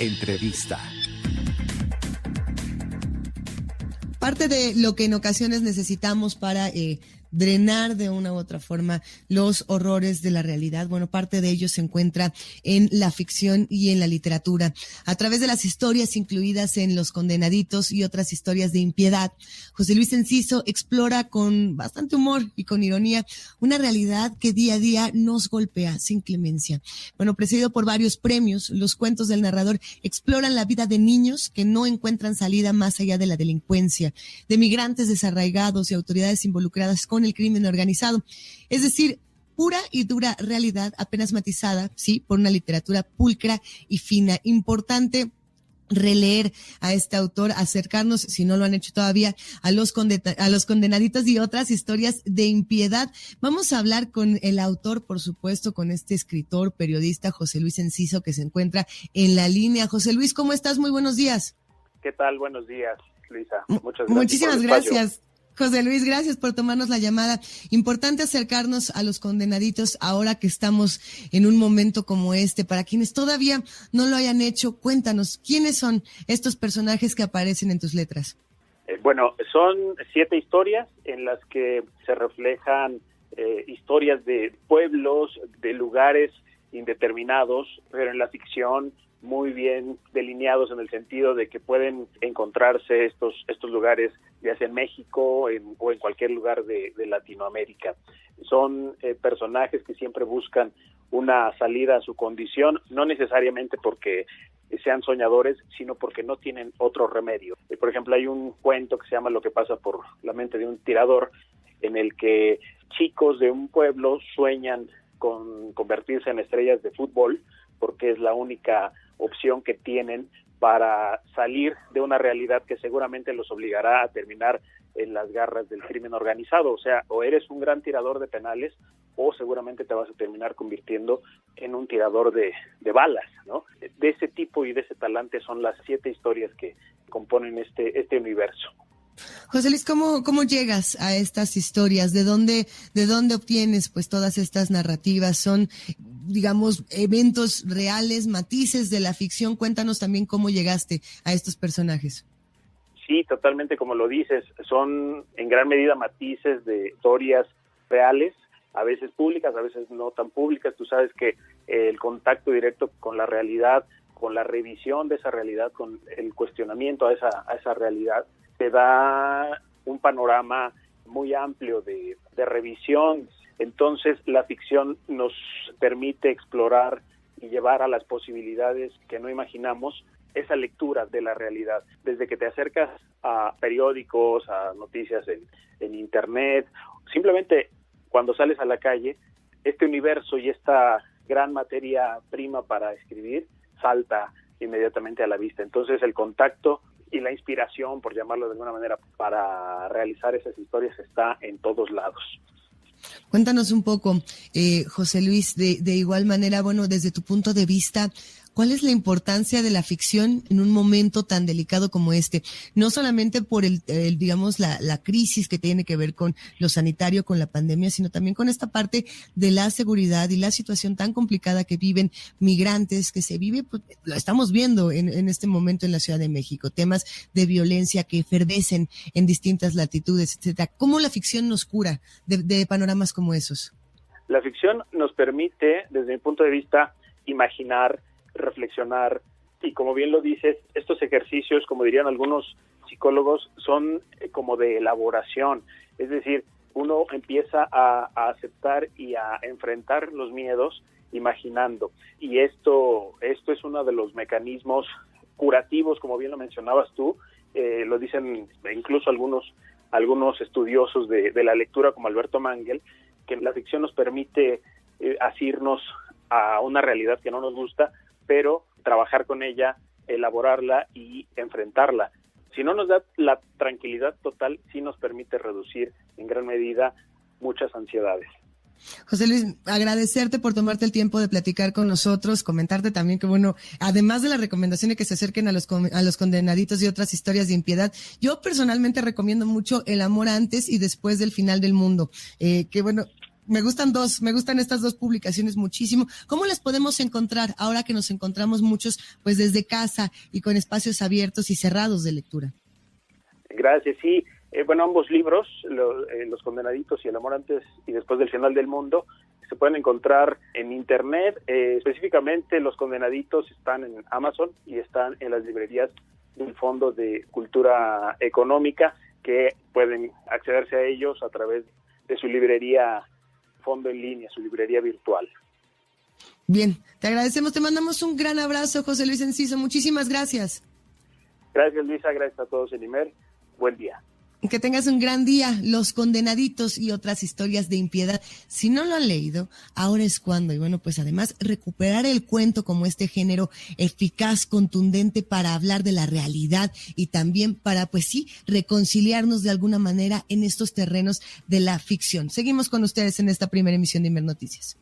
Entrevista. Parte de lo que en ocasiones necesitamos para drenar de una u otra forma los horrores de la realidad, bueno, parte de ello se encuentra en la ficción y en la literatura. A través de las historias incluidas en Los Condenaditos y otras historias de impiedad, José Luis Enciso explora con bastante humor y con ironía una realidad que día a día nos golpea sin clemencia. Bueno, precedido por varios premios, los cuentos del narrador exploran la vida de niños que no encuentran salida más allá de la delincuencia, de migrantes desarraigados y autoridades involucradas con el crimen organizado. Es decir, pura y dura realidad apenas matizada, sí, por una literatura pulcra y fina. Importante releer a este autor, acercarnos, si no lo han hecho todavía, a los Condenaditos y otras historias de impiedad. Vamos a hablar con el autor, por supuesto, con este escritor, periodista José Luis Enciso, que se encuentra en la línea. José Luis, ¿cómo estás? Muy buenos días. ¿Qué tal? Buenos días, Luisa. Muchas gracias. Muchísimas gracias. José Luis, gracias por tomarnos la llamada. Importante acercarnos a Los Condenaditos ahora que estamos en un momento como este. Para quienes todavía no lo hayan hecho, cuéntanos, ¿quiénes son estos personajes que aparecen en tus letras? Bueno, son 7 historias en las que se reflejan historias de pueblos, de lugares indeterminados, pero en la ficción muy bien delineados en el sentido de que pueden encontrarse estos lugares ya sea en México o en cualquier lugar de Latinoamérica. Son personajes que siempre buscan una salida a su condición, no necesariamente porque sean soñadores, sino porque no tienen otro remedio. Por ejemplo, hay un cuento que se llama Lo que pasa por la mente de un tirador, en el que chicos de un pueblo sueñan con convertirse en estrellas de fútbol, porque es la única opción que tienen para salir de una realidad que seguramente los obligará a terminar en las garras del crimen organizado. O sea, o eres un gran tirador de penales o seguramente te vas a terminar convirtiendo en un tirador de balas, ¿no? De ese tipo y de ese talante son las 7 historias que componen este universo. José Luis, ¿cómo llegas a estas historias? ¿De dónde obtienes pues todas estas narrativas? ¿Son, digamos, eventos reales, matices de la ficción? Cuéntanos también cómo llegaste a estos personajes. Sí, totalmente como lo dices. Son en gran medida matices de historias reales, a veces públicas, a veces no tan públicas. Tú sabes que el contacto directo con la realidad, con la revisión de esa realidad, con el cuestionamiento a esa realidad, te da un panorama muy amplio de revisión. Entonces, la ficción nos permite explorar y llevar a las posibilidades que no imaginamos esa lectura de la realidad. Desde que te acercas a periódicos, a noticias en internet, simplemente cuando sales a la calle, este universo y esta gran materia prima para escribir salta inmediatamente a la vista. Entonces, el contacto y la inspiración, por llamarlo de alguna manera, para realizar esas historias está en todos lados. Cuéntanos un poco, José Luis, de igual manera, bueno, desde tu punto de vista, ¿cuál es la importancia de la ficción en un momento tan delicado como este? No solamente por digamos, la crisis que tiene que ver con lo sanitario, con la pandemia, sino también con esta parte de la seguridad y la situación tan complicada que viven migrantes, que se vive, pues, lo estamos viendo en este momento en la Ciudad de México, temas de violencia que efervescen en distintas latitudes, etcétera. ¿Cómo la ficción nos cura de panoramas como esos? La ficción nos permite, desde mi punto de vista, imaginar, reflexionar, y como bien lo dices, estos ejercicios, como dirían algunos psicólogos, son como de elaboración, es decir, uno empieza a aceptar y a enfrentar los miedos imaginando, y esto es uno de los mecanismos curativos, como bien lo mencionabas tú, lo dicen incluso algunos estudiosos de la lectura como Alberto Mangel, que la ficción nos permite asirnos a una realidad que no nos gusta, pero trabajar con ella, elaborarla y enfrentarla. Si no nos da la tranquilidad total, sí nos permite reducir en gran medida muchas ansiedades. José Luis, agradecerte por tomarte el tiempo de platicar con nosotros, comentarte también que, bueno, además de la recomendación de que se acerquen a los Condenaditos y otras historias de impiedad, yo personalmente recomiendo mucho El amor antes y después del final del mundo, que bueno, me gustan estas dos publicaciones muchísimo. ¿Cómo las podemos encontrar ahora que nos encontramos muchos pues desde casa y con espacios abiertos y cerrados de lectura? Gracias, sí. Ambos libros, Los Condenaditos y El amor antes y después del final del mundo, se pueden encontrar en internet. Específicamente Los Condenaditos están en Amazon y están en las librerías del Fondo de Cultura Económica, que pueden accederse a ellos a través de su librería Fondo en línea, su librería virtual. Bien, te agradecemos, te mandamos un gran abrazo, José Luis Enciso. Muchísimas gracias. Gracias, Luisa, gracias a todos en IMER. Buen día. Que tengas un gran día. Los Condenaditos y otras historias de impiedad. Si no lo han leído, ahora es cuando. Y bueno, pues además recuperar el cuento como este género eficaz, contundente para hablar de la realidad y también para, pues sí, reconciliarnos de alguna manera en estos terrenos de la ficción. Seguimos con ustedes en esta primera emisión de IMER Noticias.